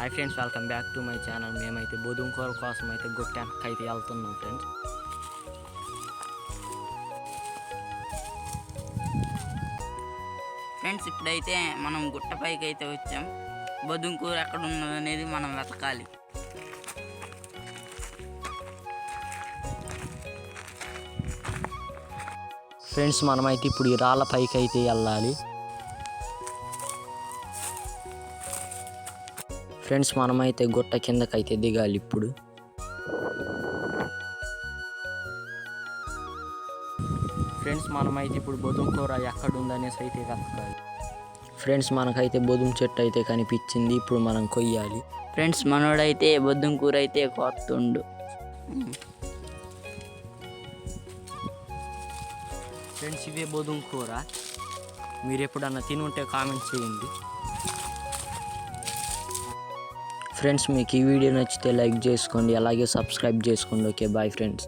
Hi friends, welcome back to my channel. మేమైతే బొదుంకూర కోసం అయితే గుట్టెనకైతే అయితే వెళ్తున్నాం ఫ్రెండ్స్. ఇప్పుడైతే మనం గుట్టపైకి అయితే వచ్చాం. బొదుంకూర ఎక్కడ ఉన్నదనేది మనం వెతకాలి. ఫ్రెండ్స్, మనమైతే ఇప్పుడు ఈ రాళ్ళ పైకి అయితే వెళ్ళాలి. ఫ్రెండ్స్, మనమైతే గుట్ట కిందకైతే దిగాలి ఇప్పుడు. ఫ్రెండ్స్, మనమైతే ఇప్పుడు బొదుంకూర ఎక్కడుందనేసి అయితే వెతకాలి. ఫ్రెండ్స్, మనకైతే బొదుం చెట్టు అయితే కనిపించింది. ఇప్పుడు మనం కొయ్యాలి. ఫ్రెండ్స్, మనోడైతే బొద్దుంకూర అయితే కోస్తుండు. ఫ్రెండ్స్, ఇవే బొదుంకూర. మీరు ఎప్పుడన్నా తినుంటే కామెంట్ చేయండి. ఫ్రెండ్స్, మీకు ఈ వీడియో నచ్చితే లైక్ చేసుకోండి, అలాగే సబ్స్క్రైబ్ చేసుకోండి. Okay, bye friends.